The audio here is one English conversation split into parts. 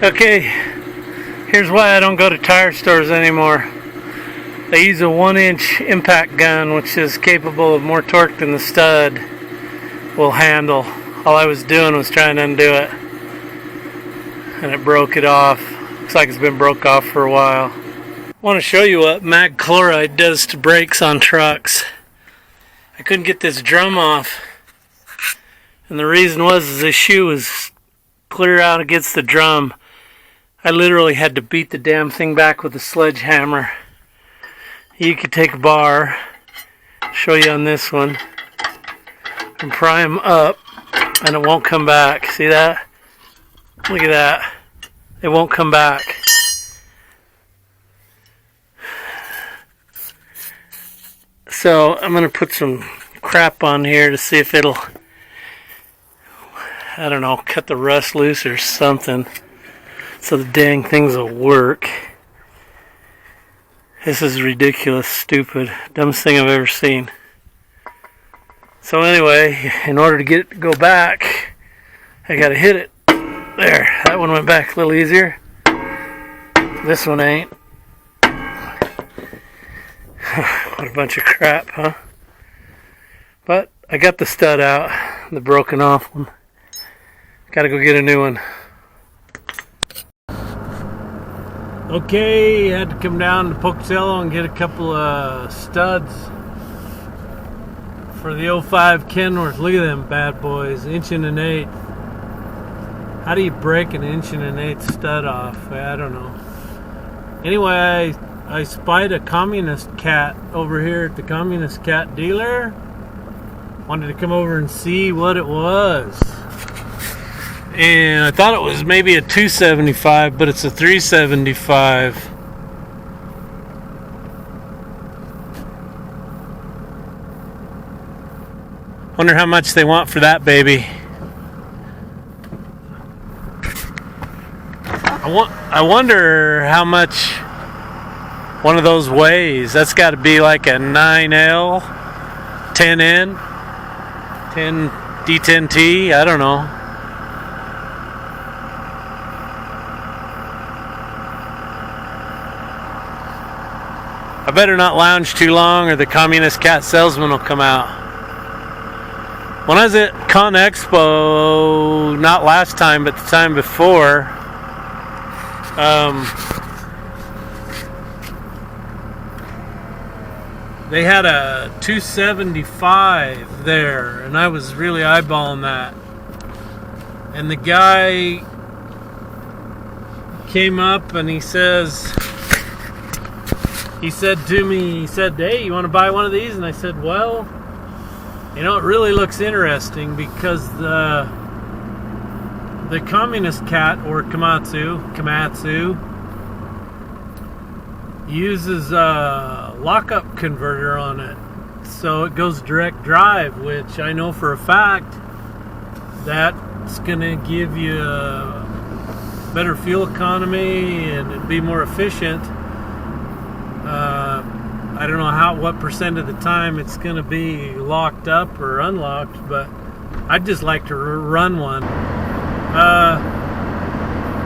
Okay, here's why I don't go to tire stores anymore. They use a 1-inch impact gun, which is capable of more torque than the stud will handle. All I was doing was trying to undo it, and it broke it off. Looks like it's been broke off for a while. I want to show you what mag chloride does to brakes on trucks. I couldn't get this drum off, and the reason was this shoe was clear out against the drum. I literally had to beat the damn thing back with a sledgehammer. You could take a bar, show you on this one, and pry them up, and it won't come back. See that? Look at that. It won't come back. So I'm going to put some crap on here to see if it'll, I don't know, cut the rust loose or something, so the dang things will work. This is ridiculous, stupid, dumbest thing I've ever seen. So anyway, in order to get it to go back, I gotta hit it. There, that one went back a little easier. This one ain't. What a bunch of crap, huh? But I got the stud out, the broken off one. Gotta go get a new one. Okay, had to come down to Pocatello and get a couple of studs for the 05 Kenworth. Look at them bad boys, 1 1/8. How do you break an 1 1/8 stud off? I don't know. Anyway, I spied a Kommunist Kat over here at the Kommunist Kat dealer. Wanted to come over and see what it was. And I thought it was maybe a 275, but it's a 375. Wonder how much they want for that baby. I wonder how much one of those weighs. That's got to be like a 9L, 10N, 10 D10T. I don't know. I better not lounge too long or the Kommunist Kat salesman will come out. When I was at Con Expo, not last time, but the time before, they had a 275 there, and I was really eyeballing that. And the guy came up and he said to me, hey, you want to buy one of these? And I said, well, you know, it really looks interesting because the Kommunist Kat, or Komatsu, uses a lockup converter on it. So it goes direct drive, which I know for a fact that's going to give you better fuel economy and it'd be more efficient. I don't know what percent of the time it's going to be locked up or unlocked, but I'd just like to run one.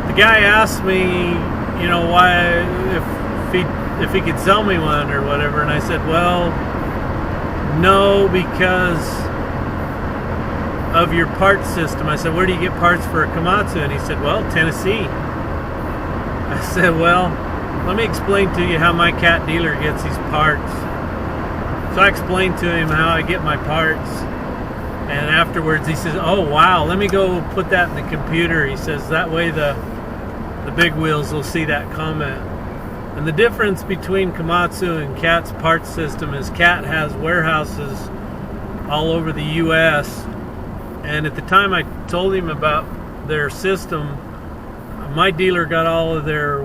The guy asked me, you know, why if he could sell me one or whatever, and I said, well, no, because of your parts system. I said, where do you get parts for a Komatsu? And he said, well, Tennessee. I said, well, let me explain to you how my Kat dealer gets these parts. So I explained to him how I get my parts. And afterwards he says, oh wow, let me go put that in the computer. He says, that way the big wheels will see that comment. And the difference between Komatsu and Kat's parts system is Kat has warehouses all over the US. And at the time I told him about their system, my dealer got all of their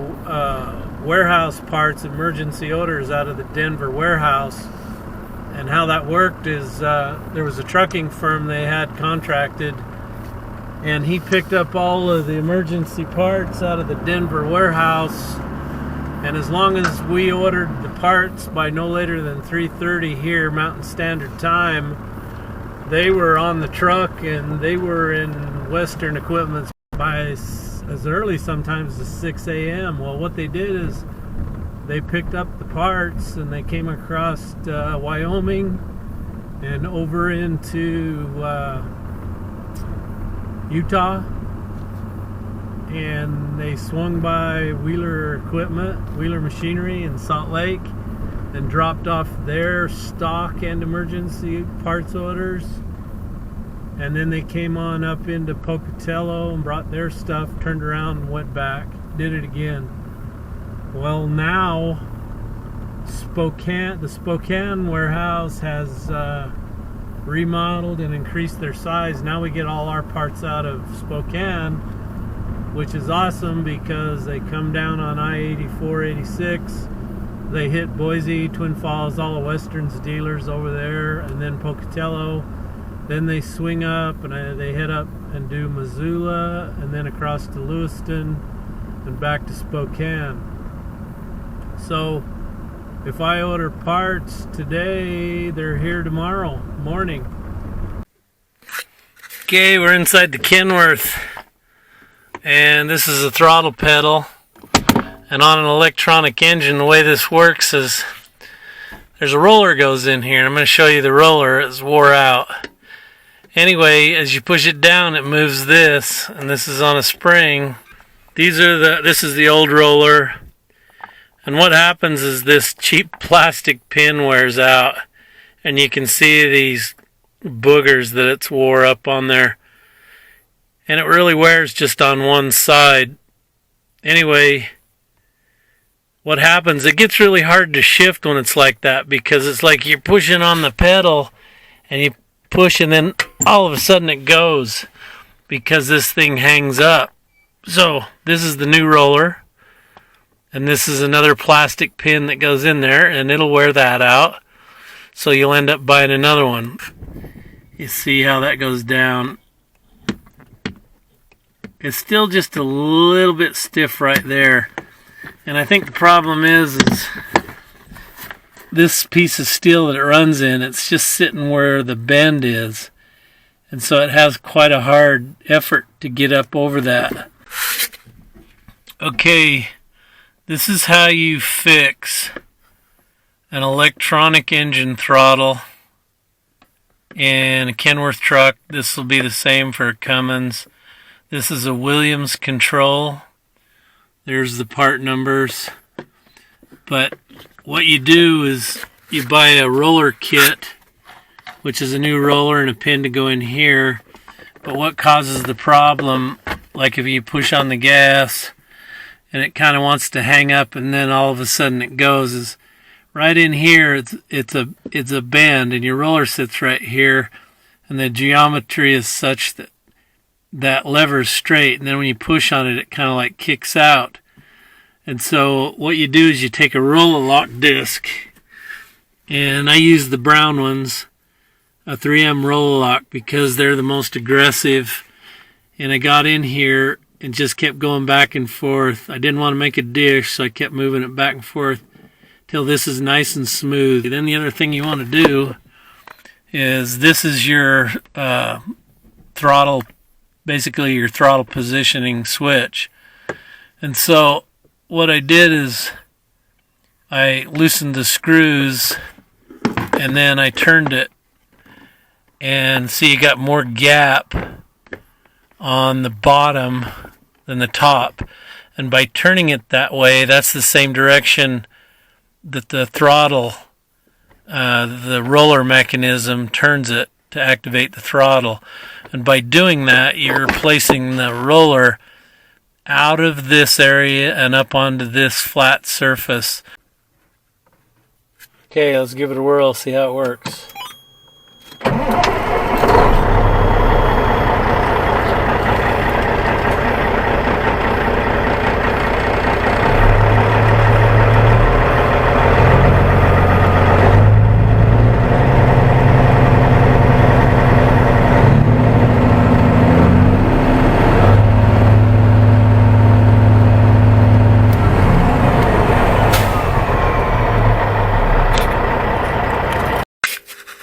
warehouse parts, emergency orders out of the Denver warehouse. And how that worked is there was a trucking firm they had contracted, and he picked up all of the emergency parts out of the Denver warehouse, and as long as we ordered the parts by no later than 3:30 here Mountain Standard Time, they were on the truck and they were in Western Equipment by as early sometimes as 6 a.m. Well, what they did is they picked up the parts and they came across Wyoming and over into Utah, and they swung by Wheeler Machinery in Salt Lake and dropped off their stock and emergency parts orders. And then they came on up into Pocatello and brought their stuff, turned around and went back, did it again. Well, now the Spokane warehouse has remodeled and increased their size. Now we get all our parts out of Spokane, which is awesome because they come down on I-84, 86. They hit Boise, Twin Falls, all of Western's dealers over there, and then Pocatello. Then they swing up and they head up and do Missoula, and then across to Lewiston and back to Spokane. So if I order parts today, they're here tomorrow morning. Okay, we're inside the Kenworth, and this is a throttle pedal. And on an electronic engine, the way this works is there's a roller goes in here. I'm going to show you the roller. It's wore out. Anyway, as you push it down, it moves this, and this is on a spring. This is the old roller, and what happens is this cheap plastic pin wears out, and you can see these boogers that it's wore up on there, and it really wears just on one side. Anyway, what happens, it gets really hard to shift when it's like that, because it's like you're pushing on the pedal, and you push and then all of a sudden it goes because this thing hangs up. So this is the new roller, and this is another plastic pin that goes in there, and it'll wear that out, so you'll end up buying another one. You see how that goes down. It's still just a little bit stiff right there, and I think the problem is this piece of steel that it runs in, it's just sitting where the bend is. And so it has quite a hard effort to get up over that. Okay, this is how you fix an electronic engine throttle in a Kenworth truck. This will be the same for a Cummins. This is a Williams control. There's the part numbers. But what you do is you buy a roller kit, which is a new roller and a pin to go in here. But what causes the problem, like if you push on the gas and it kind of wants to hang up and then all of a sudden it goes, is right in here it's a bend, and your roller sits right here, and the geometry is such that that lever is straight, and then when you push on it, it kind of like kicks out. And so what you do is you take a BLAYLOCK disc, and I use the brown ones, a 3M BLAYLOCK, because they're the most aggressive. And I got in here and just kept going back and forth. I didn't want to make a dish, so I kept moving it back and forth till this is nice and smooth. Then the other thing you want to do is this is your throttle, basically your throttle positioning switch. And so what I did is I loosened the screws, and then I turned it, and see you got more gap on the bottom than the top. And by turning it that way, that's the same direction that the throttle, the roller mechanism turns it to activate the throttle. And by doing that, you're placing the roller out of this area and up onto this flat surface. Okay, let's give it a whirl, see how it works.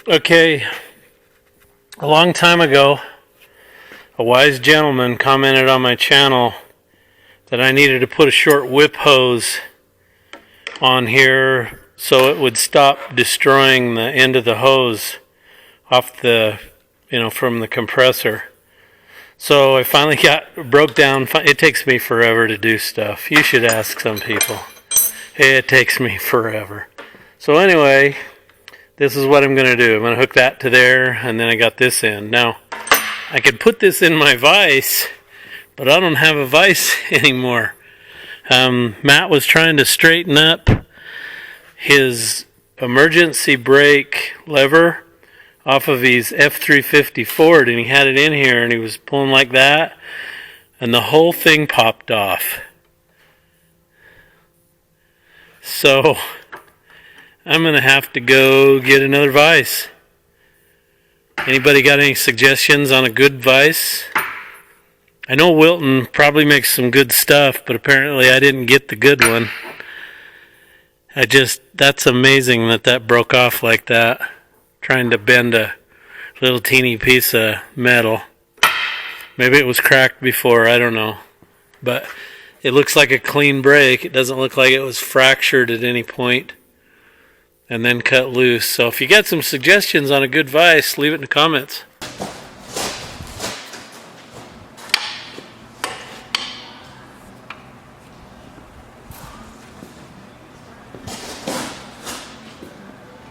Okay, a long time ago, a wise gentleman commented on my channel that I needed to put a short whip hose on here so it would stop destroying the end of the hose off the, from the compressor. So I finally broke down. It takes me forever to do stuff. You should ask some people. It takes me forever. So anyway, this is what I'm going to do. I'm going to hook that to there, and then I got this end. Now, I could put this in my vise, but I don't have a vise anymore. Matt was trying to straighten up his emergency brake lever off of his F350 Ford, and he had it in here, and he was pulling like that, and the whole thing popped off. So I'm going to have to go get another vise. Anybody got any suggestions on a good vise? I know Wilton probably makes some good stuff, but apparently I didn't get the good one. That's amazing that broke off like that. Trying to bend a little teeny piece of metal. Maybe it was cracked before, I don't know. But it looks like a clean break. It doesn't look like it was fractured at any point and then cut loose. So if you got some suggestions on a good vise, leave it in the comments.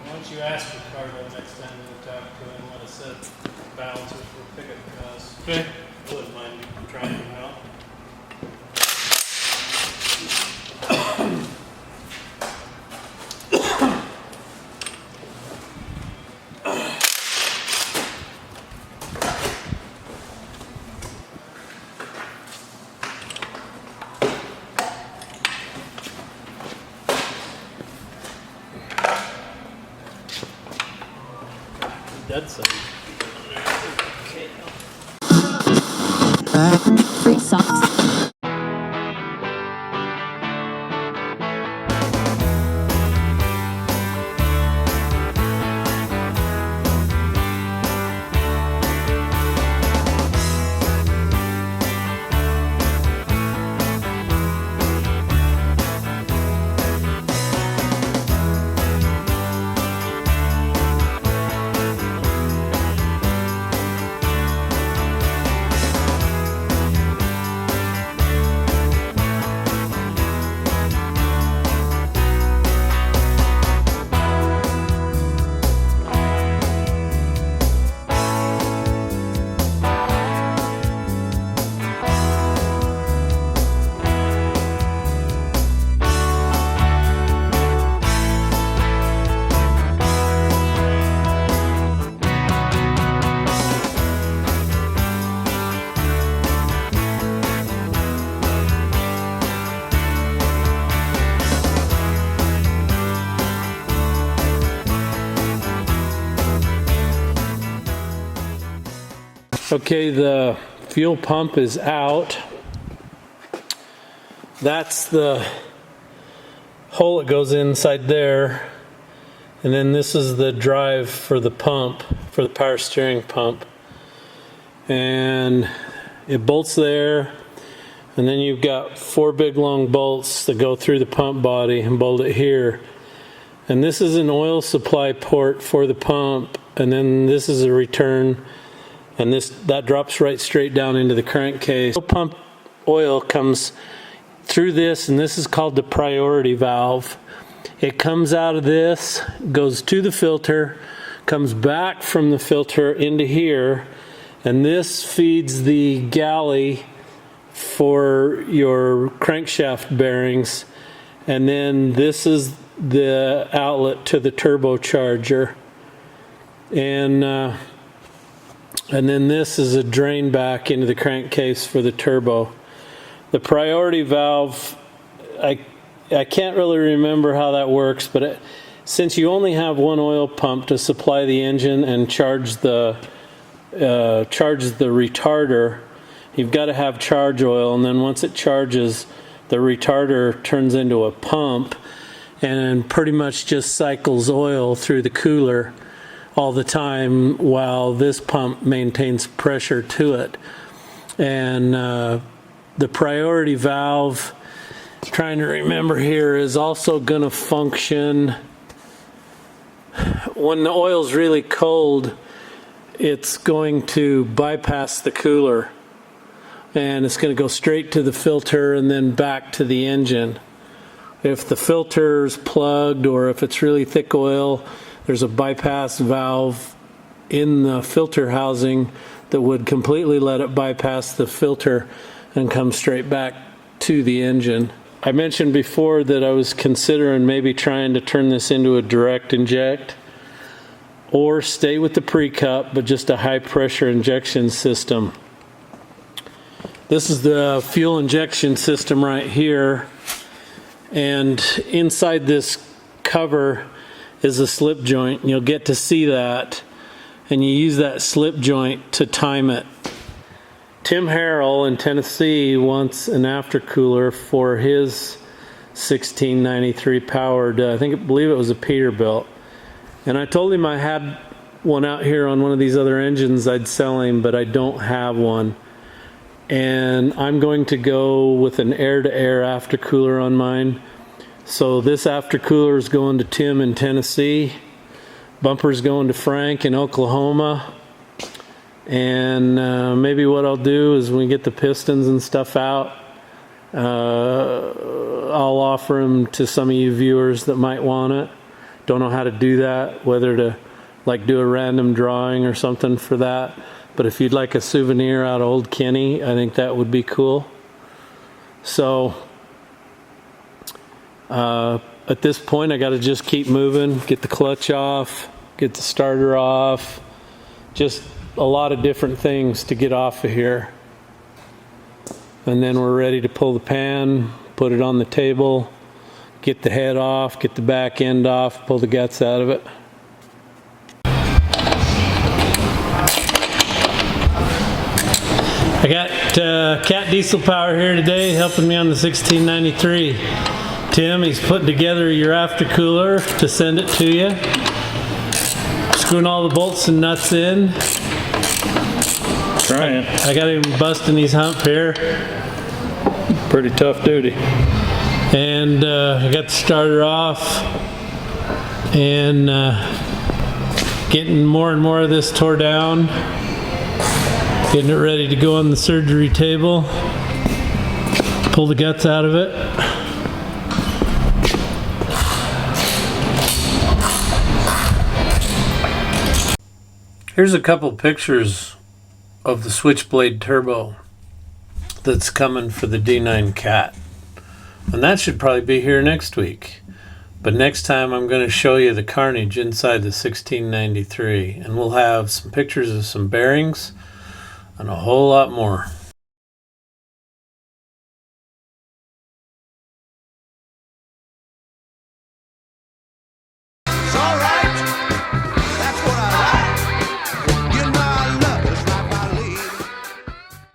Why don't you ask Ricardo next time you talk to him what a set of balancers for pickup costs? Okay. I wouldn't mind trying them out. That's okay. Free socks. Okay, the fuel pump is out. That's the hole that goes inside there. And then this is the drive for the pump, for the power steering pump. And it bolts there. And then you've got 4 big long bolts that go through the pump body and bolt it here. And this is an oil supply port for the pump. And then this is a return. And that drops right straight down into the crankcase. Pump oil comes through this, and this is called the priority valve. It comes out of this, goes to the filter, comes back from the filter into here, and this feeds the galley for your crankshaft bearings, and then this is the outlet to the turbocharger. And then this is a drain back into the crankcase for the turbo. The priority valve, I can't really remember how that works, but since you only have one oil pump to supply the engine and charge the retarder, you've got to have charge oil, and then once it charges, the retarder turns into a pump and pretty much just cycles oil through the cooler all the time while this pump maintains pressure to it. And the priority valve, trying to remember here, is also going to function when the oil's really cold. It's going to bypass the cooler and it's going to go straight to the filter and then back to the engine. If the filter's plugged or if it's really thick oil, there's a bypass valve in the filter housing that would completely let it bypass the filter and come straight back to the engine. I mentioned before that I was considering maybe trying to turn this into a direct inject or stay with the pre-cup but just a high pressure injection system. This is the fuel injection system right here, and inside this cover is a slip joint. You'll get to see that, and you use that slip joint to time it. Tim Harrell in Tennessee wants an aftercooler for his 1693 powered, I believe it was a Peterbilt. And I told him I had one out here on one of these other engines I'd sell him, but I don't have one. And I'm going to go with an air-to-air aftercooler on mine. So this aftercooler is going to Tim in Tennessee. Bumper's going to Frank in Oklahoma. And maybe what I'll do is when we get the pistons and stuff out, I'll offer them to some of you viewers that might want it. Don't know how to do that, whether to like do a random drawing or something for that. But if you'd like a souvenir out of Old Kenny, I think that would be cool. So at this point, I got to just keep moving, get the clutch off, get the starter off, just a lot of different things to get off of here. And then we're ready to pull the pan, put it on the table, get the head off, get the back end off, pull the guts out of it. I got Cat Diesel Power here today helping me on the 1693. Tim, he's putting together your aftercooler to send it to you. Screwing all the bolts and nuts in. Trying. I got him busting his hump here. Pretty tough duty. And I got the starter off and getting more and more of this tore down. Getting it ready to go on the surgery table. Pull the guts out of it. Here's a couple pictures of the switchblade turbo that's coming for the D9 Cat. And that should probably be here next week. But next time I'm going to show you the carnage inside the 1693. And we'll have some pictures of some bearings and a whole lot more. It's all right.